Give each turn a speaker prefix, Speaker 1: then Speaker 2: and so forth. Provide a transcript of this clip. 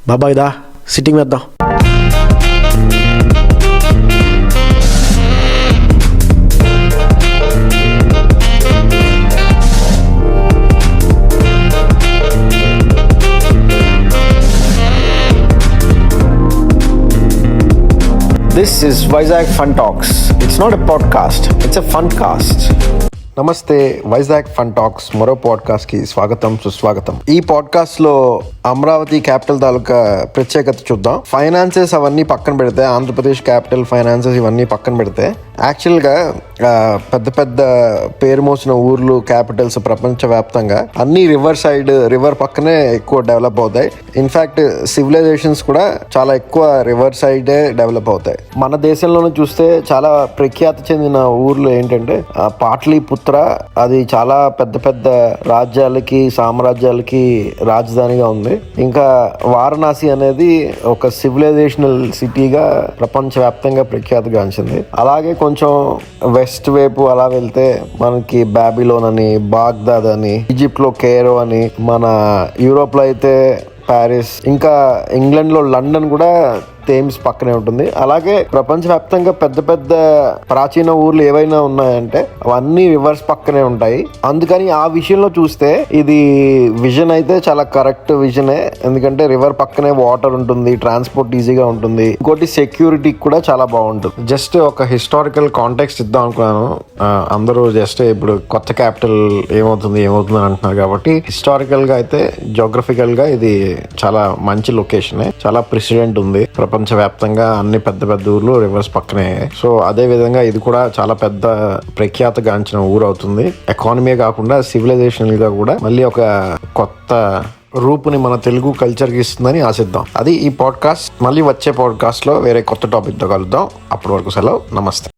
Speaker 1: బాబాయ్ దా సిట్టింగ్ వేద్దాం. This is Vizag Fun Talks. It's not a podcast, it's a fun cast. నమస్తే, Vizag fun talks మరో podcast కి స్వాగతం, సుస్వాగతం. ఈ పాడ్కాస్ట్ లో అమరావతి క్యాపిటల్ తాలూకా ప్రత్యేకత చూద్దాం. ఫైనాన్సెస్ అవన్నీ పక్కన పెడితే, ఆంధ్రప్రదేశ్ క్యాపిటల్ ఫైనాన్సెస్ ఇవన్నీ పక్కన పెడితే, యాక్చువల్ గా పెద్ద పెద్ద పేరు మోసిన ఊర్లు, క్యాపిటల్స్ ప్రపంచవ్యాప్తంగా అన్ని రివర్ పక్కనే ఎక్కువ డెవలప్ అవుతాయి. ఇన్ఫాక్ట్ సివిలైజేషన్స్ కూడా చాలా ఎక్కువ రివర్ సైడే డెవలప్ అవుతాయి. మన దేశంలోనే చూస్తే చాలా ప్రఖ్యాతి చెందిన ఊర్లు ఏంటంటే పాట్లీపుత్ర. అది చాలా పెద్ద పెద్ద రాజ్యాలకి, సామ్రాజ్యాలకి రాజధానిగా ఉంది. ఇంకా వారణాసి అనేది ఒక సివిలైజేషనల్ సిటీగా ప్రపంచవ్యాప్తంగా ప్రఖ్యాతిగాంచింది. అలాగే కొంచెం వెస్ట్ వైపు అలా వెళ్తే మనకి బాబిలోన్ అని, బాగ్దాద్ అని, ఈజిప్ట్ లో కేరో అని, మన యూరోప్ లో అయితే ప్యారిస్, ఇంకా ఇంగ్లాండ్ లో లండన్ కూడా థేమ్స్ పక్కనే ఉంటుంది. అలాగే ప్రపంచవ్యాప్తంగా పెద్ద పెద్ద ప్రాచీన ఊర్లు ఏవైనా ఉన్నాయంటే అవన్నీ రివర్స్ పక్కనే ఉంటాయి. అందుకని ఆ విషయంలో చూస్తే ఇది విజన్ అయితే చాలా కరెక్ట్ విజనే. ఎందుకంటే రివర్ పక్కనే వాటర్ ఉంటుంది, ట్రాన్స్పోర్ట్ ఈజీగా ఉంటుంది. ఇంకోటి సెక్యూరిటీ కూడా చాలా బాగుంటుంది. జస్ట్ ఒక హిస్టారికల్ కాంటెక్స్ట్ ఇద్దాం అనుకున్నాను. అందరూ జస్ట్ ఇప్పుడు కొత్త క్యాపిటల్ ఏమవుతుంది అని అంటున్నారు కాబట్టి హిస్టారికల్ గా అయితే, జోగ్రఫికల్ గా ఇది చాలా మంచి లొకేషన్. చాలా ప్రెసిడెంట్ ఉంది ప్రపంచవ్యాప్తంగా. అన్ని పెద్ద పెద్ద ఊర్లు రివర్స్ పక్కనే. సో అదే విధంగా ఇది కూడా చాలా పెద్ద ప్రఖ్యాతగాంచిన ఊరు అవుతుంది. ఎకానమీ కాకుండా సివిలైజేషన్ గా కూడా మళ్ళీ ఒక కొత్త రూపుని మన తెలుగు కల్చర్ కి ఇస్తుందని ఆశిద్దాం. అది ఈ పాడ్కాస్ట్. మళ్ళీ వచ్చే పాడ్కాస్ట్ లో వేరే కొత్త టాపిక్ తో కలుద్దాం. అప్పటి వరకు సెలవు, నమస్తే.